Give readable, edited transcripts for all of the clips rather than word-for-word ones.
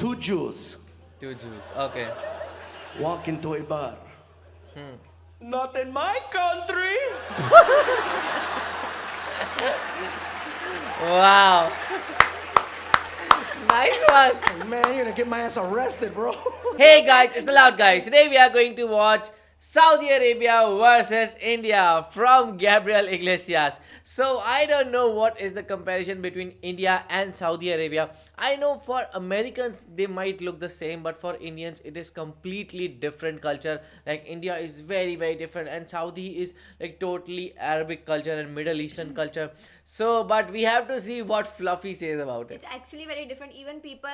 Two Jews Two Jews. Okay. walk into a bar. Not in my country. Wow. Nice one. Man, you're gonna get my ass arrested, bro. Hey guys, it's the Loud Guys. Today we are going to watch Saudi Arabia versus India from Gabriel Iglesias. So I don't know what is the comparison between India and Saudi Arabia. I know for Americans they might look the same, but for Indians it is completely different culture. Like India is very different and Saudi is like totally Arabic culture and Middle Eastern culture. So but we have to see what Fluffy says about it. It's actually very different. Even people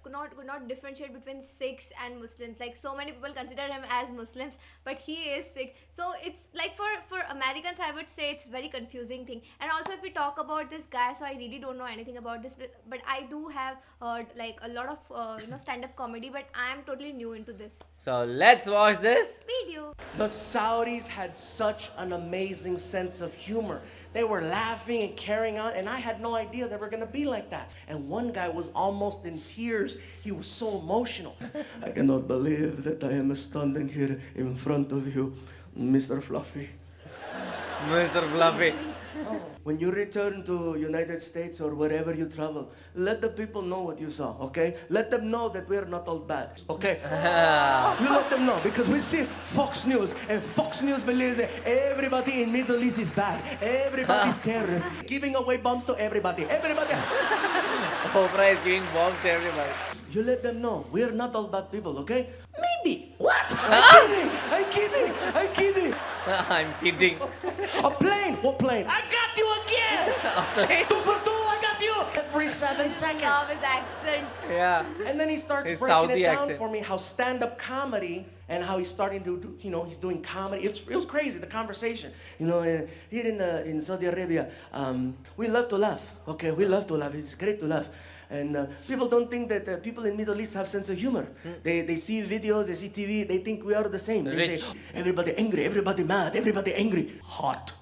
could not differentiate between Sikhs and Muslims. Like so many people consider him as Muslims, but he is Sikh. So it's like for Americans, I would say it's very confusing thing. And also if we talk about this guy, so I really don't know anything about this, but I do have heard like a lot of stand-up comedy, but I am totally new into this So let's watch this video. The Saudis had such an amazing sense of humor. They were laughing and carrying on, and I had no idea they were gonna be like that. And one guy was almost in tears. He was so emotional. I cannot believe that I am standing here in front of you, Mr. Fluffy. Mr. Fluffy. When you return to United States or wherever you travel, let the people know what you saw, okay? Let them know that we're not all bad, okay? You let them know, because we see Fox News, and Fox News believes that everybody in Middle East is bad. Everybody's terrorists, giving away bombs to everybody. Everybody. Oprah is giving bombs to everybody. You let them know, we're not all bad people, okay? Maybe. What? I'm kidding. I'm kidding. A plane. What plane? I got you again. A plane? 2 for 2, I got you. Every 7 seconds. Love his accent. Yeah. And then he starts His breaking Saudi it down accent. for me, how stand-up comedy and how he's starting to do, he's doing comedy. It was crazy, the conversation. Here in Saudi Arabia, we love to laugh. Okay, we love to laugh. It's great to laugh. And people don't think that people in Middle East have sense of humor. They see videos, they see TV, they think we are the same. They say, everybody angry, everybody mad, everybody angry. Hot.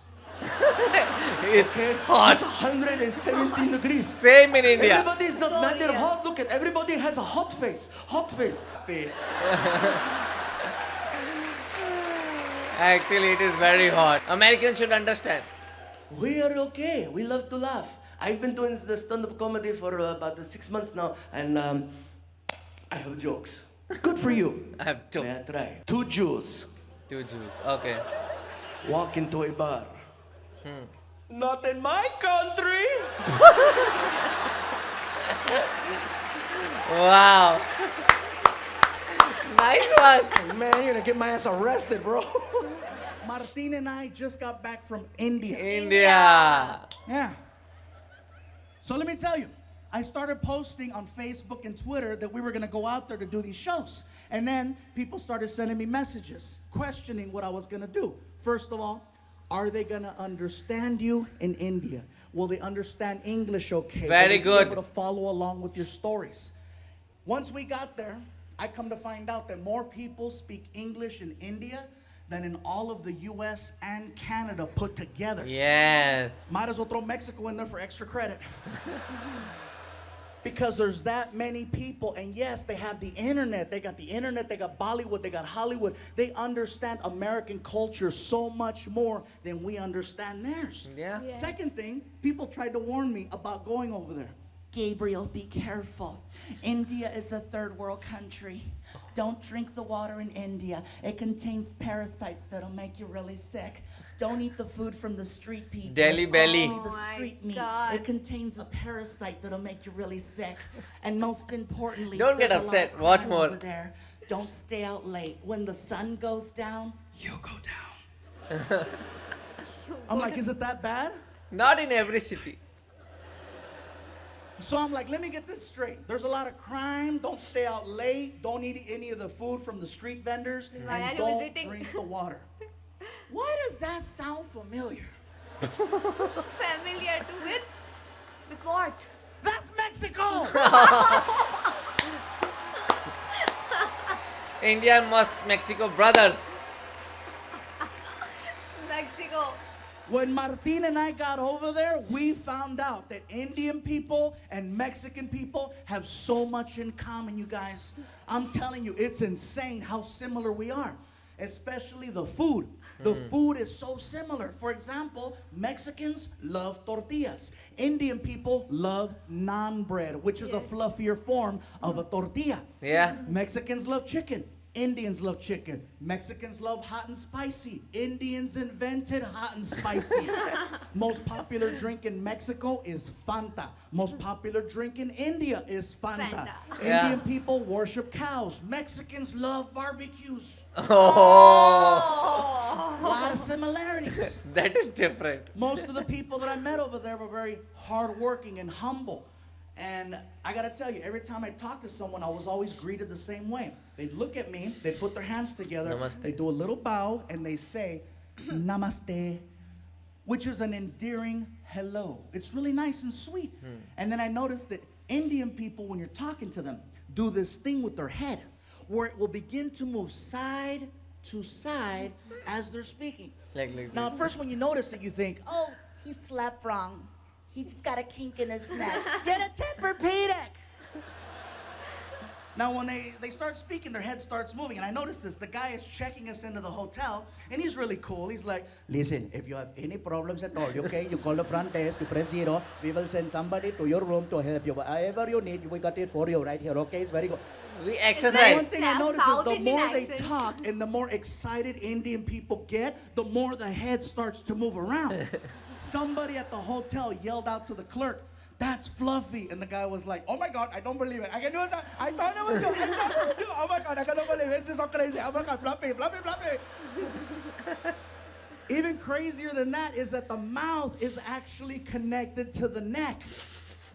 It's hot. It's 117 degrees. Same in India. Everybody is not So mad, they're real. hot. Look at everybody has a hot face. Hot face. Actually, it is very hot. Americans should understand. We are okay. We love to laugh. I've been doing the stand-up comedy for about 6 months now, and I have jokes. Good for you. I have two. Yeah, try. Two Jews Two Jews. Okay. walk into a bar. Not in my country. Wow. Nice one. Man, you're gonna get my ass arrested, bro. Martin and I just got back from India. India. Yeah. So let me tell you, I started posting on Facebook and Twitter that we were going to go out there to do these shows. And then people started sending me messages, questioning what I was going to do. First of all, are they going to understand you in India? Will they understand English okay? Very Will they good. be able to follow along with your stories? Once we got there, I come to find out that more people speak English in India than in all of the US and Canada put together. Yes. Might as well throw Mexico in there for extra credit. Because there's that many people, and yes, they have the internet. They got the internet, they got Bollywood, they got Hollywood. They understand American culture so much more than we understand theirs. Yeah. Yes. Second thing, people tried to warn me about going over there. Gabriel, be careful. India is a third world country. Don't drink the water in India. It contains parasites that'll make you really sick. Don't eat the food from the street people. Delhi belly. Especially the Oh my street meat. God. It contains a parasite that'll make you really sick. And most importantly, Don't get there's a lot upset. of Watch crime more. over there. Don't stay out late. When the sun goes down, you go down. I'm like, is it that bad? Not in every city. So I'm like, let me get this straight. There's a lot of crime. Don't stay out late. Don't eat any of the food from the street vendors. Why are And you don't visiting? drink the water. Why does that sound familiar? Familiar to with what? That's Mexico! India and Mexico brothers. Mexico. When Martin and I got over there, we found out that Indian people and Mexican people have so much in common, you guys. I'm telling you, it's insane how similar we are, especially the food. The food is so similar. For example, Mexicans love tortillas. Indian people love naan bread, which is a fluffier form of a tortilla. Yeah. Mexicans love chicken. Indians love chicken. Mexicans love hot and spicy. Indians invented hot and spicy. Most popular drink in Mexico is Fanta. Most popular drink in India is Fanta. Yeah. Indian people worship cows. Mexicans love barbecues. Oh, A lot of similarities. that is different. Most of the people that I met over there were very hardworking and humble. And I gotta tell you, every time I talk to someone, I was always greeted the same way. They'd look at me, they'd put their hands together, Namaste. they do a little bow, and they say, Namaste, which is an endearing hello. It's really nice and sweet. And then I noticed that Indian people, when you're talking to them, do this thing with their head, where it will begin to move side to side as they're speaking. Like Now, at first when you notice it, you think, oh, he slept wrong. He just got a kink in his neck. Get a Tempur-Pedic. Now, when they start speaking, their head starts moving. And I noticed this. The guy is checking us into the hotel, and he's really cool. He's like, listen, if you have any problems at all, okay, you call the front desk, you press 0. We will send somebody to your room to help you. Whatever you need, we got it for you right here, okay? It's very good. we One exercise. thing I notice is South the Indian more they accent. talk and the more excited Indian people get, the more the head starts to move around. Somebody at the hotel yelled out to the clerk, that's Fluffy. And the guy was like, oh my God, I don't believe it. I can do it. I thought it was you. I thought it was you. Oh my God, I cannot believe it. This is so crazy. Oh my God, Fluffy, Fluffy, Fluffy. Even crazier than that is that the mouth is actually connected to the neck.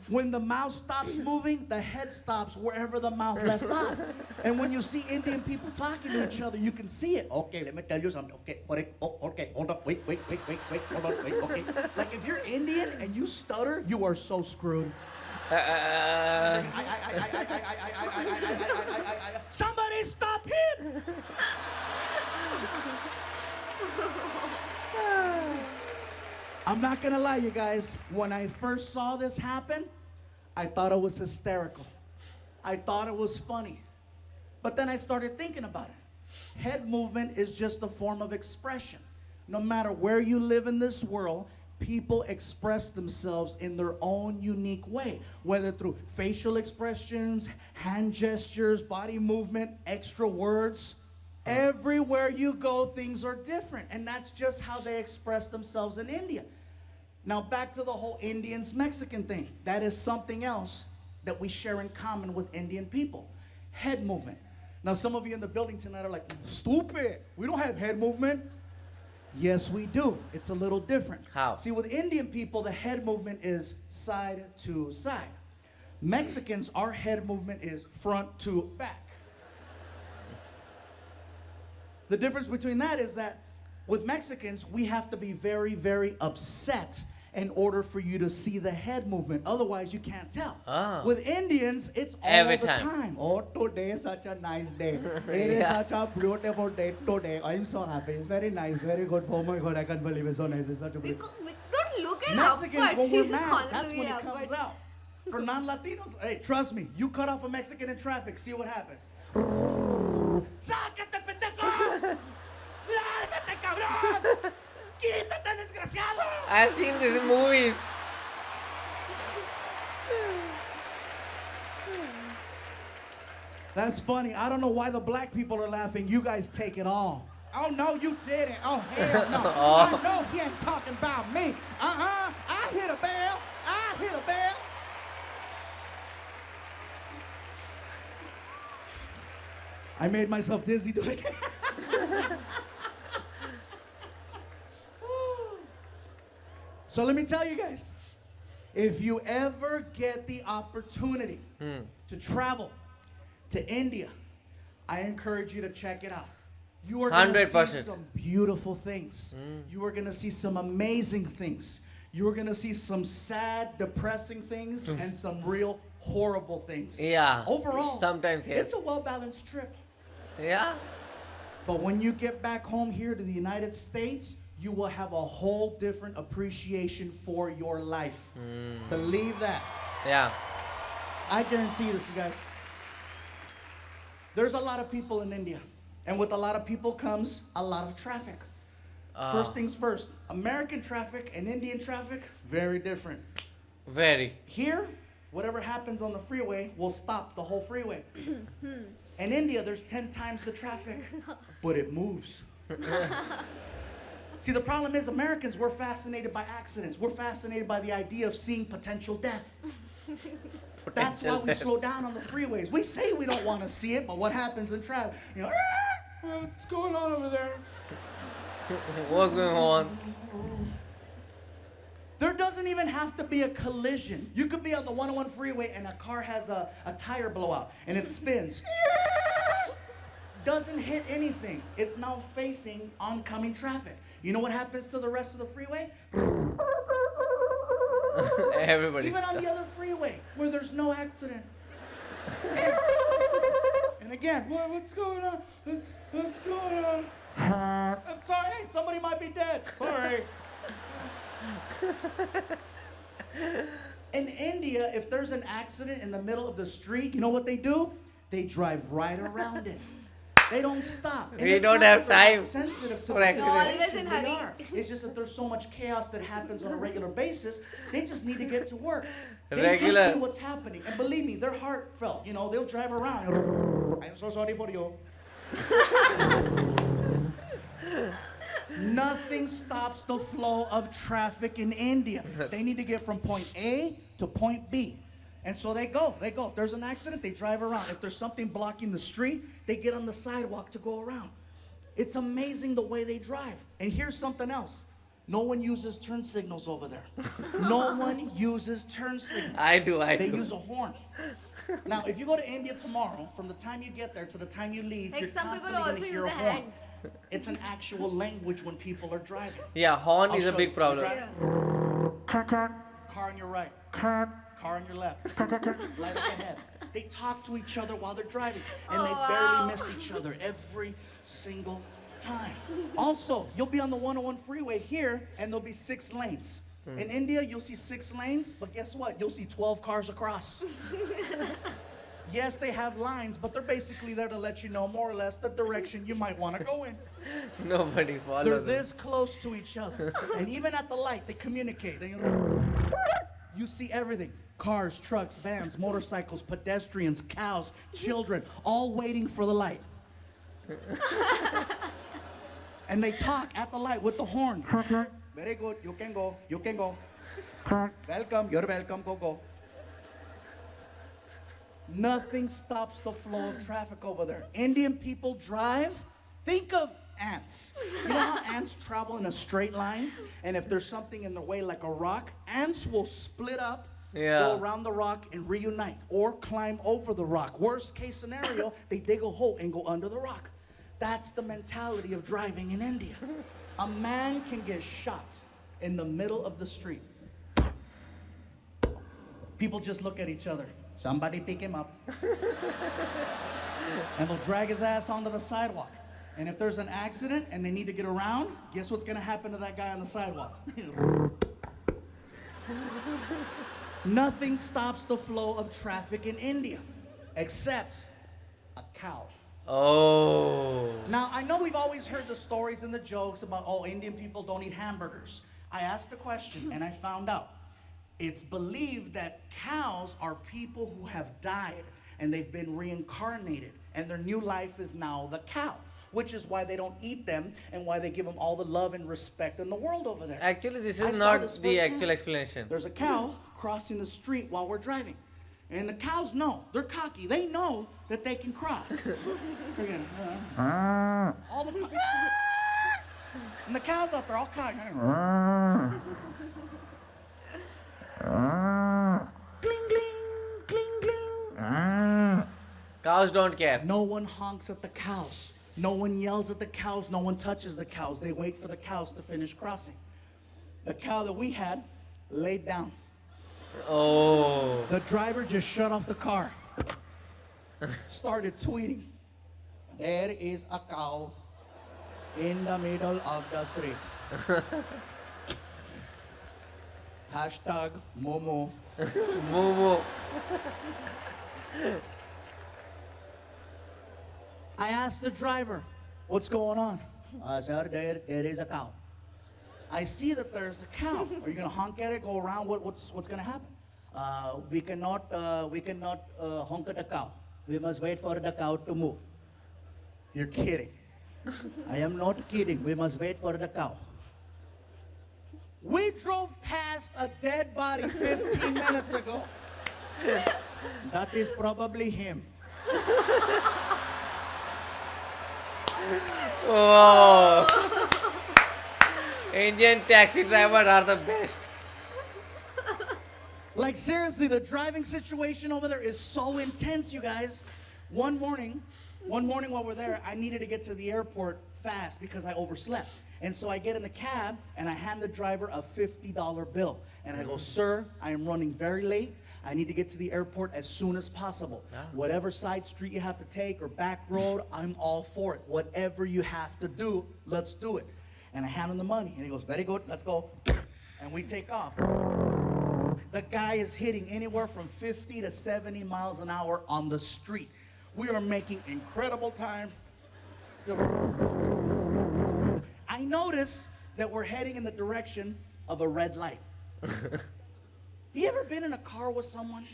When the mouth stops moving, the head stops wherever the mouth left off. And when you see Indian people talking to each other, you can see it. Okay, let me tell you something. Okay, okay, hold up, wait, hold on, wait, okay. Like if you're Indian and you stutter, you are so screwed. Somebody stop him! I'm not gonna lie, you guys. When I first saw this happen, I thought it was hysterical. I thought it was funny. But then I started thinking about it. Head movement is just a form of expression. No matter where you live in this world, people express themselves in their own unique way, whether through facial expressions, hand gestures, body movement, extra words. Everywhere you go, things are different, and that's just how they express themselves in India. Now back to the whole Indians-Mexican thing. That is something else that we share in common with Indian people. Head movement. Now some of you in the building tonight are like, stupid, we don't have head movement. Yes, we do. It's a little different. How? See, with Indian people, the head movement is side to side. Mexicans, our head movement is front to back. The difference between that is that with Mexicans, we have to be very, very upset in order for you to see the head movement. Otherwise, you can't tell. Ah. With Indians, it's all Every the time. time. Oh, today is such a nice day. It is Yeah. such a beautiful day today. I'm so happy. It's very nice, very good. Oh my God, I can't believe it's so nice. It's such a We beautiful. don't look at Mexicans, upwards. when we're He's mad, calling that's me when it upwards. comes out. For non-Latinos, hey, trust me, you cut off a Mexican in traffic, see what happens. ¡Sácate, pendejo! ¡Lárgate, cabrón! ¡Quítate, desgraciado! I've seen this in movies. That's funny. I don't know why the black people are laughing. You guys take it all. Oh, no, you didn't. Oh, hell no. I know he ain't talking about me. I hit a bell. I hit a bell. I made myself dizzy doing it. So let me tell you guys, if you ever get the opportunity to travel to India, I encourage you to check it out. You are going to see 100%. some beautiful things. You are going to see some amazing things. You are going to see some sad, depressing things and some real horrible things. Yeah. Overall, Sometimes, yes. it's a well-balanced trip. Yeah. But when you get back home here to the United States, you will have a whole different appreciation for your life. Believe that. Yeah. I guarantee this, you guys. There's a lot of people in India. And with a lot of people comes a lot of traffic. First things first, American traffic and Indian traffic, very different. Very. Here, whatever happens on the freeway will stop the whole freeway. In India, there's 10 times the traffic, but it moves. See, the problem is Americans, we're fascinated by accidents. We're fascinated by the idea of seeing potential death. That's why we slow down on the freeways. We say we don't want to see it, but what happens in traffic? You know, what's going on over there? What's going on? There doesn't even have to be a collision. You could be on the 101 freeway and a car has a tire blowout and it spins. Doesn't hit anything. It's now facing oncoming traffic. You know what happens to the rest of the freeway? Everybody's Even on the other freeway where there's no accident. And again, what's going on? What's going on? I'm sorry, hey, somebody might be dead. Sorry. In India, if there's an accident in the middle of the street, you know what they do? They drive right around it. They don't stop. And We it's don't not have that they're time not sensitive to for the accidents. Always situation. in They hurry. are. It's just that there's so much chaos that happens on a regular basis. They just need to get to work. They Regular. can see what's happening. And believe me, they're heartfelt. You know, they'll drive around. I'm so sorry for you. Nothing stops the flow of traffic in India. They need to get from point A to point B. And so they go. If there's an accident, they drive around. If there's something blocking the street, they get on the sidewalk to go around. It's amazing the way they drive. And here's something else. No one uses turn signals over there. No one uses turn signals. I do. They use a horn. Now, if you go to India tomorrow, from the time you get there to the time you leave, Like you're some people constantly going also to use hear the a horn. hand. It's an actual language when people are driving. Yeah, horn I'll is a show big you. problem. You're driving. Car on your right. Car on your left. Light up ahead. They talk to each other while they're driving, and they Oh, barely wow. miss each other every single time. Also, you'll be on the 101 freeway here, and there'll be 6 lanes. In India, you'll see 6 lanes, but guess what? You'll see 12 cars across. Yes, they have lines, but they're basically there to let you know more or less the direction you might want to go in. Nobody follows. They're them. this close to each other. And even at the light, they communicate. You see everything. Cars, trucks, vans, motorcycles, pedestrians, cows, children, all waiting for the light. And they talk at the light with the horn. Very good, you can go, you can go. Welcome, you're welcome, go, go. Nothing stops the flow of traffic over there. Indian people drive, think of ants. You know how ants travel in a straight line? And if there's something in their way like a rock, ants will split up, go around the rock and reunite, or climb over the rock. Worst case scenario, they dig a hole and go under the rock. That's the mentality of driving in India. A man can get shot in the middle of the street. People just look at each other. Somebody pick him up. And they'll drag his ass onto the sidewalk. And if there's an accident and they need to get around, guess what's gonna happen to that guy on the sidewalk? Nothing stops the flow of traffic in India, except a cow. Oh. Now, I know we've always heard the stories and the jokes about, oh, Indian people don't eat hamburgers. I asked the question and I found out. It's believed that cows are people who have died and they've been reincarnated and their new life is now the cow, which is why they don't eat them and why they give them all the love and respect in the world over there. Actually, this I is saw not this the firsthand. actual explanation. There's a cow crossing the street while we're driving. And the cows know. They're cocky. They know that they can cross. Freaking, all the and the cows out there all cocky. Gling, gling, gling, gling. Cows don't care. No one honks at the cows. No one yells at the cows. No one touches the cows. They wait for the cows to finish crossing. The cow that we had laid down. Oh. The driver just shut off the car. Started tweeting. There is a cow in the middle of the street. Hashtag Momo. Momo. I asked the driver, what's going on? Sir, there is a cow. I see that there's a cow. Are you gonna honk at it, go around? What's gonna happen? We cannot honk at the cow. We must wait for the cow to move. You're kidding. I am not kidding. We must wait for the cow. We drove past a dead body 15 minutes ago. That is probably him. Oh. Indian taxi drivers are the best. Like seriously, the driving situation over there is so intense, you guys. One morning while we're there, I needed to get to the airport fast because I overslept. And so I get in the cab and I hand the driver a $50 bill. And I go, sir, I am running very late. I need to get to the airport as soon as possible. Whatever side street you have to take or back road, I'm all for it. Whatever you have to do, let's do it. And I hand him the money. And he goes, very good, let's go. And we take off. The guy is hitting anywhere from 50 to 70 miles an hour on the street. We are making incredible time. I notice that we're heading in the direction of a red light. You ever been in a car with someone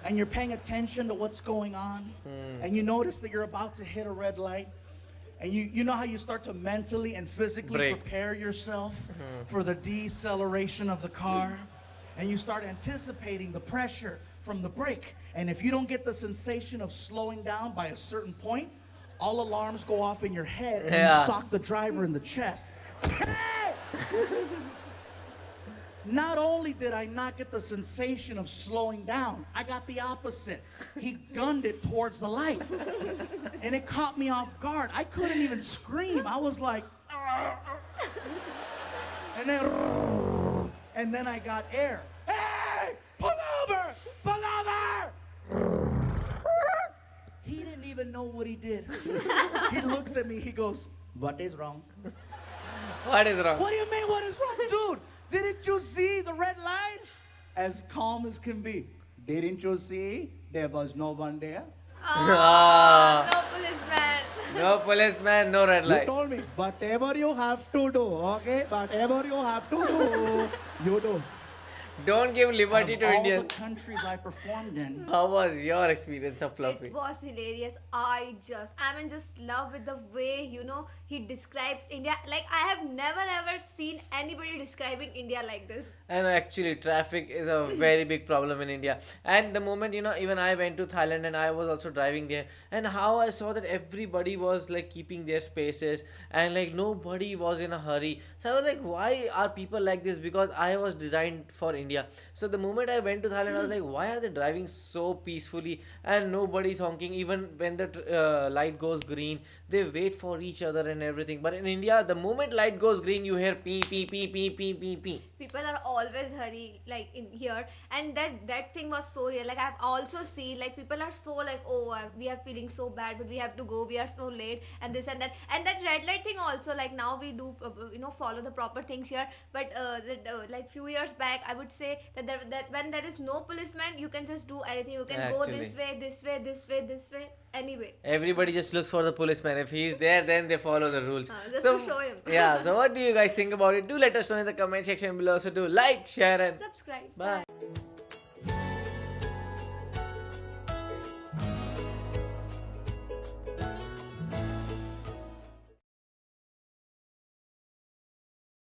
and you're paying attention to what's going on and you notice that you're about to hit a red light and you know how you start to mentally and physically Brake. prepare yourself for the deceleration of the car and you start anticipating the pressure from the brake, and if you don't get the sensation of slowing down by a certain point, all alarms go off in your head and you sock the driver in the chest. Hey! Not only did I not get the sensation of slowing down, I got the opposite. He gunned it towards the light. And it caught me off guard. I couldn't even scream. I was like, and then I got air. Hey! Pull over! Pull over! He didn't even know what he did. He looks at me, he goes, what is wrong? What is wrong? What do you mean, what is wrong? Dude, didn't you see the red light? As calm as can be. Didn't you see there was no one there? Oh, no policeman. No policeman, no red You light. told me, whatever you have to do, okay? Whatever you have to do, you do. Don't give liberty Of to all Indians. the countries I performed in, How was your experience of Fluffy? It was hilarious. I'm in just love with the way, he describes India. Like, I have never ever seen anybody describing India like this. And actually, traffic is a very big problem in India. And the moment, even I went to Thailand and I was also driving there, and how I saw that everybody was like keeping their spaces and like nobody was in a hurry. So I was like, why are people like this? Because I was designed for India. So the moment I went to Thailand, I was like, why are they driving so peacefully and nobody's honking? Even when the light goes green, they wait for each other and everything. But in India, the moment light goes green, you hear pee pee pee pee pee pee pee. People are always hurry, like in here, and that thing was so real. Like, I've also seen, like, people are so like, oh, we are feeling so bad, but we have to go, we are so late, and this and that. And that red light thing also, like, now we do follow the proper things here, but like few years back, I would say that when there is no policeman, you can just do anything. You can go this way, this way, this way, this way, anyway. Everybody just looks for the policeman. If he's there, then they follow the rules. Just to show him. Yeah, so what do you guys think about it? Do let us know in the comment section below. So do like, share and Subscribe. bye.